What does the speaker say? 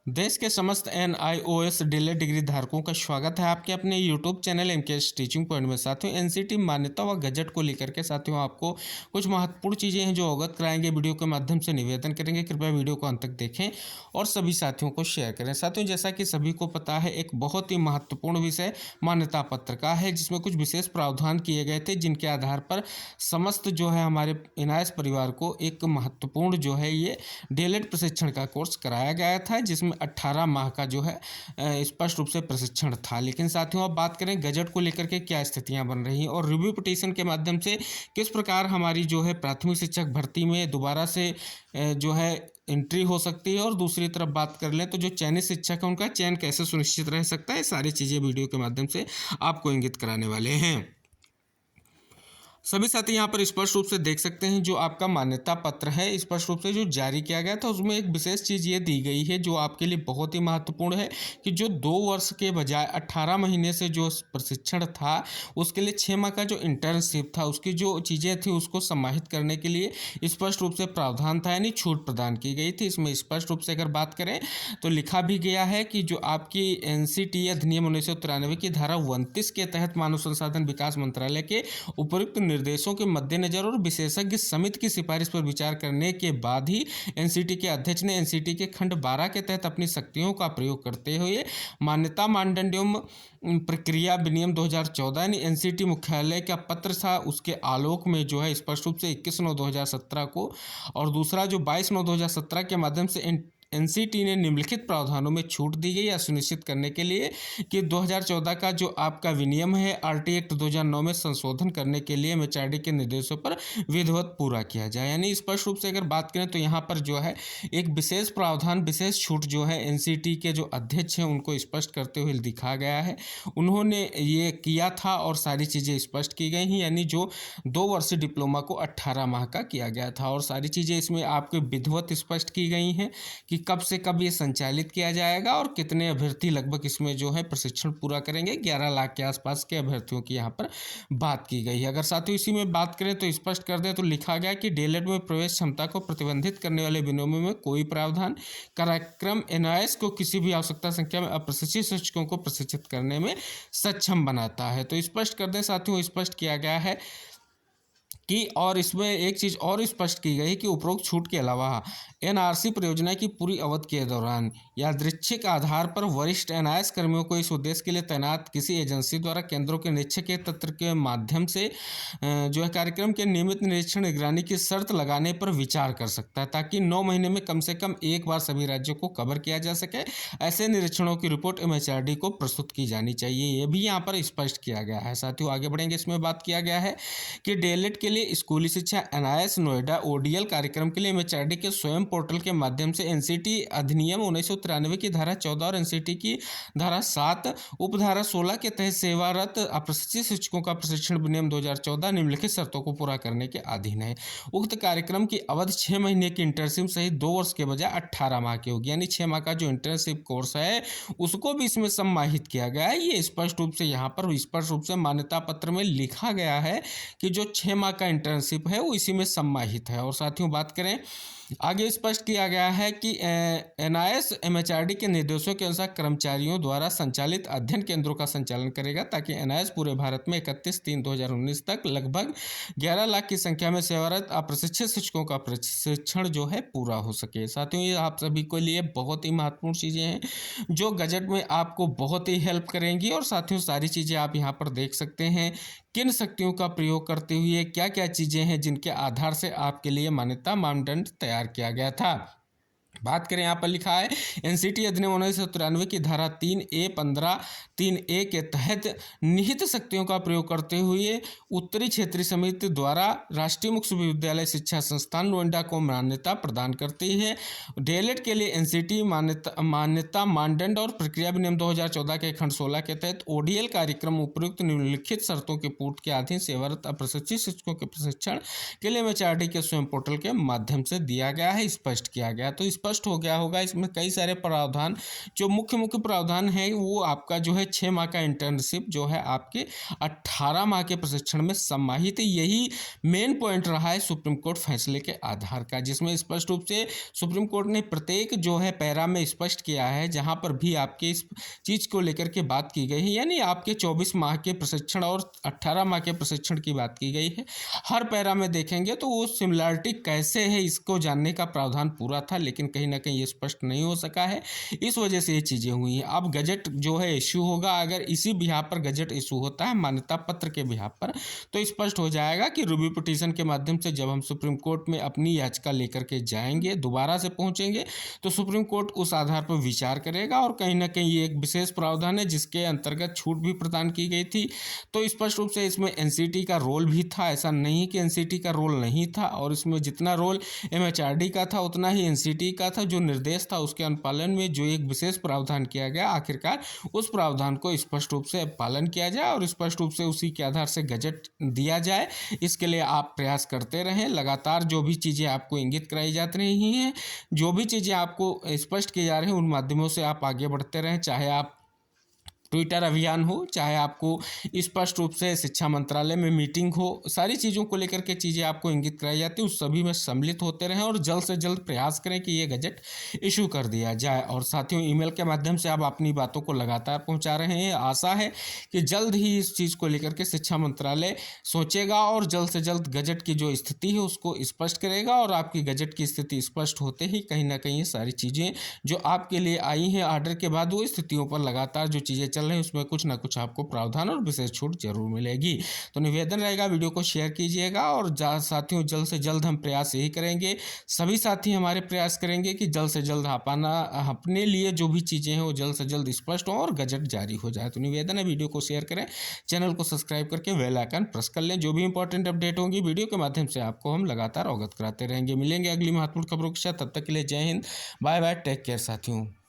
देश के समस्त NIOS डीएलएड डिग्री धारकों का स्वागत है आपके अपने YouTube channel MKS teaching point में। साथियों, एनसीटी मान्यता व गजट को लेकर के साथियों आपको कुछ महत्वपूर्ण चीज़ें हैं जो अवगत कराएंगे। वीडियो के माध्यम से निवेदन करेंगे, कृपया वीडियो को अंत तक देखें और सभी साथियों को शेयर करें। साथियों, जैसा कि सभी को पता है, एक बहुत ही महत्वपूर्ण विषय मान्यता पत्र का है, जिसमें कुछ विशेष प्रावधान किए गए थे, जिनके आधार पर समस्त जो है हमारे NIOS परिवार को एक महत्वपूर्ण जो है ये डीएलएड प्रशिक्षण का कोर्स कराया गया था, जिसमें 18 माह का जो है स्पष्ट रूप से प्रशिक्षण था। लेकिन साथियों, अब बात करें गजट को लेकर के क्या स्थितियां बन रही हैं और रिव्यू पिटीशन के माध्यम से किस प्रकार हमारी जो है प्राथमिक शिक्षक भर्ती में दोबारा से जो है एंट्री हो सकती है, और दूसरी तरफ बात कर लें तो जो चयनित शिक्षक है उनका चयन कैसे सुनिश्चित रह सकता है, सारी चीज़ें वीडियो के माध्यम से आपको इंगित कराने वाले हैं। सभी साथी यहाँ पर स्पष्ट रूप से देख सकते हैं, जो आपका मान्यता पत्र है स्पष्ट रूप से जो जारी किया गया था, उसमें एक विशेष चीज़ ये दी गई है जो आपके लिए बहुत ही महत्वपूर्ण है कि जो 2 वर्ष के बजाय 18 महीने से जो प्रशिक्षण था, उसके लिए 6 माह का जो इंटर्नशिप था, उसकी जो चीज़ें थी उसको समाहित करने के लिए स्पष्ट रूप से प्रावधान था, यानी छूट प्रदान की गई थी। इसमें स्पष्ट रूप से अगर बात करें तो लिखा भी गया है कि जो आपकी NCT अधिनियम 1993 की धारा 29 के तहत मानव संसाधन विकास मंत्रालय के उपयुक्त निर्देशों के मद्देनजर और विशेषज्ञ समिति की सिफारिश पर विचार करने के बाद ही एनसीटी के अध्यक्ष ने एनसीटी के खंड 12 के तहत अपनी शक्तियों का प्रयोग करते हुए मान्यता मानदंड एवं प्रक्रिया विनियम 2014 यानी एनसीटी मुख्यालय का पत्र था, उसके आलोक में जो है स्पष्ट रूप से 21/9/2017 को और दूसरा जो 22/9/2017 के माध्यम से एनसीटी ने निम्नलिखित प्रावधानों में छूट दी गई, या सुनिश्चित करने के लिए कि 2014 का जो आपका विनियम है RT एक्ट 2009 में संशोधन करने के लिए MHRD के निर्देशों पर विधिवत पूरा किया जाए। यानी स्पष्ट रूप से अगर बात करें तो यहाँ पर जो है एक विशेष प्रावधान, विशेष छूट जो है एनसीटी के जो अध्यक्ष हैं उनको स्पष्ट करते हुए दिखा गया है। उन्होंने ये किया था और सारी चीज़ें स्पष्ट की गई हैं, यानी जो 2 वर्षीय डिप्लोमा को 18 माह का किया गया था, और सारी चीज़ें इसमें आपके विधिवत स्पष्ट की गई हैं कि कब से कब ये संचालित किया जाएगा और कितने अभ्यर्थी लगभग इसमें जो है प्रशिक्षण पूरा करेंगे। 11 लाख के आसपास के अभ्यर्थियों की यहाँ पर बात की गई है। अगर साथियों इसी में बात करें तो स्पष्ट कर दें तो लिखा गया कि डीएलएड में प्रवेश क्षमता को प्रतिबंधित करने वाले विनियमों में कोई प्रावधान कार्यक्रम NIOS को किसी भी आवश्यकता संख्या में अप्रशिक्षित शिक्षकों को प्रशिक्षित करने में सक्षम बनाता है। तो स्पष्ट कर दें साथियों, स्पष्ट किया गया है कि और इसमें एक चीज़ और स्पष्ट की गई कि उपरोक्त छूट के अलावा NRC परियोजना की पूरी अवधि के दौरान यादृच्छिक आधार पर वरिष्ठ NIOS कर्मियों को इस उद्देश्य के लिए तैनात किसी एजेंसी द्वारा केंद्रों के निरीक्षक के तंत्र के माध्यम से जो है कार्यक्रम के नियमित निरीक्षण निगरानी की शर्त लगाने पर विचार कर सकता है, ताकि 9 महीने में कम से कम एक बार सभी राज्यों को कवर किया जा सके। ऐसे निरीक्षणों की रिपोर्ट MHRD को प्रस्तुत की जानी चाहिए, ये भी यहाँ पर स्पष्ट किया गया है। साथियों आगे बढ़ेंगे, इसमें बात किया गया है कि डीएलएड के लिए स्कूली शिक्षा NIOS नोएडा ODL कार्यक्रम के लिए MHRD के स्वयं पोर्टल के माध्यम से एनसीटी अधिनियम 1993 की धारा 14 और एनसीटी की धारा 7 उपधारा 16 के तहत सेवारत अप्रशिक्षित शिक्षकों का प्रशिक्षण विनियम 2014 निम्नलिखित शर्तों को पूरा करने के अधीन है। उक्त कार्यक्रम की अवधि 6 महीने की इंटर्नशिप सहित 2 वर्ष के बजाय 18 माह की होगी, यानी 6 माह का जो इंटर्नशिप कोर्स है उसको भी इसमें सम्मानित किया गया है। ये स्पष्ट रूप से यहाँ पर स्पष्ट रूप से मान्यता पत्र में लिखा गया है कि जो 6 माह का इंटर्नशिप है वो इसी में सम्मानित है। और साथियों बात करें आगे, स्पष्ट किया गया है कि NIOS MHRD के निर्देशों के अनुसार कर्मचारियों द्वारा संचालित अध्ययन केंद्रों का संचालन करेगा, ताकि NIOS पूरे भारत में 31/3/2019 तक लगभग 11 लाख की संख्या में सेवारत अप्रशिक्षित शिक्षकों का प्रशिक्षण जो है पूरा हो सके। साथियों ये आप सभी के लिए बहुत ही महत्वपूर्ण चीज़ें हैं जो गजट में आपको बहुत ही हेल्प करेंगी, और साथियों सारी चीज़ें आप यहाँ पर देख सकते हैं किन शक्तियों का प्रयोग करते हुए क्या क्या चीज़ें हैं जिनके आधार से आपके लिए मान्यता मानदंड तैयार किया गया था। बात करें यहाँ पर लिखा है एनसीटी अधिनियम 1993 की धारा 3A15 3A के तहत निहित शक्तियों का प्रयोग करते हुए उत्तरी क्षेत्रीय समिति द्वारा राष्ट्रीय मुक्त विश्वविद्यालय शिक्षा संस्थान नोएडा को मान्यता प्रदान करती है। डीएलएड के लिए एनसीटी मान्यता मानदंड और प्रक्रिया विनियम 2014 के खंड 16 के तहत ODL कार्यक्रम उपयुक्त निम्नलिखित शर्तों के पूर्ति के अधीन सेवारत अप्रशिक्षित शिक्षकों के प्रशिक्षण के लिए MHRD के स्वयं पोर्टल के माध्यम से दिया गया है, स्पष्ट किया गया। तो स्पष्ट स्पष्ट हो गया होगा। इसमें कई सारे प्रावधान, जो मुख्य प्रावधान है वो आपका जो है 6 माह का इंटर्नशिप जो है आपके 18 माह के प्रशिक्षण में समाहित है। यही मेन पॉइंट रहा है सुप्रीम कोर्ट फैसले के आधार का, जिसमें स्पष्ट रूप से सुप्रीम कोर्ट ने प्रत्येक जो है पैरा में स्पष्ट किया है, जहां पर भी आपके इस चीज़ को लेकर के बात की गई है, यानी आपके 24 माह के प्रशिक्षण और 18 माह के प्रशिक्षण की बात की गई है। हर पैरा में देखेंगे तो वो सिमिलरिटी कैसे है इसको जानने का प्रावधान पूरा था, लेकिन कहीं ना कहीं ये स्पष्ट नहीं हो सका है, इस वजह से ये चीज़ें हुई हैं। अब गजट जो है इशू होगा, अगर इसी बिहाफ पर गजट इशू होता है मान्यता पत्र के बिहाफ पर, तो स्पष्ट हो जाएगा कि रिव्यू पिटीशन के माध्यम से जब हम सुप्रीम कोर्ट में अपनी याचिका लेकर के जाएंगे, दोबारा से पहुंचेंगे, तो सुप्रीम कोर्ट उस आधार पर विचार करेगा। और कहीं ना कहीं ये एक विशेष प्रावधान है जिसके अंतर्गत छूट भी प्रदान की गई थी, तो स्पष्ट रूप से इसमें एनसीटी का रोल भी था। ऐसा नहीं कि एनसीटी का रोल नहीं था, और इसमें जितना रोल एमएचआरडी का था उतना ही एनसीटी का था। जो निर्देश था उसके अनुपालन में जो एक विशेष प्रावधान किया गया, आखिरकार उस प्रावधान को स्पष्ट रूप से पालन किया जाए और स्पष्ट रूप से उसी के आधार से गजट दिया जाए। इसके लिए आप प्रयास करते रहें। लगातार जो भी चीज़ें आपको इंगित कराई जाती रही हैं, जो भी चीज़ें आपको स्पष्ट की जा रही हैं, उन माध्यमों से आप आगे बढ़ते रहें। चाहे आप ट्विटर अभियान हो, चाहे आपको स्पष्ट रूप से शिक्षा मंत्रालय में मीटिंग हो, सारी चीज़ों को लेकर के चीज़ें आपको इंगित कराई जाती है, उस सभी में सम्मिलित होते रहें और जल्द से जल्द प्रयास करें कि ये गजट इशू कर दिया जाए। और साथियों, ईमेल के माध्यम से आप अपनी बातों को लगातार पहुंचा रहे हैं। आशा है कि जल्द ही इस चीज़ को लेकर के शिक्षा मंत्रालय सोचेगा और जल्द से जल्द गजट की जो स्थिति है उसको स्पष्ट करेगा। और आपकी गजट की स्थिति स्पष्ट होते ही कहीं ना कहीं ये सारी चीज़ें जो आपके लिए आई हैं ऑर्डर के बाद, वो स्थितियों पर लगातार जो चीज़ें चल रही हैं उसमें कुछ ना कुछ आपको प्रावधान और विशेष छूट जरूर मिलेगी। तो निवेदन रहेगा, वीडियो को शेयर कीजिएगा। और साथियों, जल्द से जल्द हम प्रयास यही करेंगे, सभी साथी हमारे प्रयास करेंगे कि जल्द से जल्द अपने लिए जो भी चीज़ें हैं वो जल्द से जल्द स्पष्ट हो और गजट जारी हो जाए। तो निवेदन है, वीडियो को शेयर करें, चैनल को सब्सक्राइब करके बेल आइकन प्रेस कर लें। जो भी इंपॉर्टेंट अपडेट होंगी वीडियो के माध्यम से आपको हम लगातार अवगत कराते रहेंगे। मिलेंगे अगली महत्वपूर्ण खबरों के साथ, तब तक के लिए जय हिंद, बाय बाय, टेक केयर साथियों।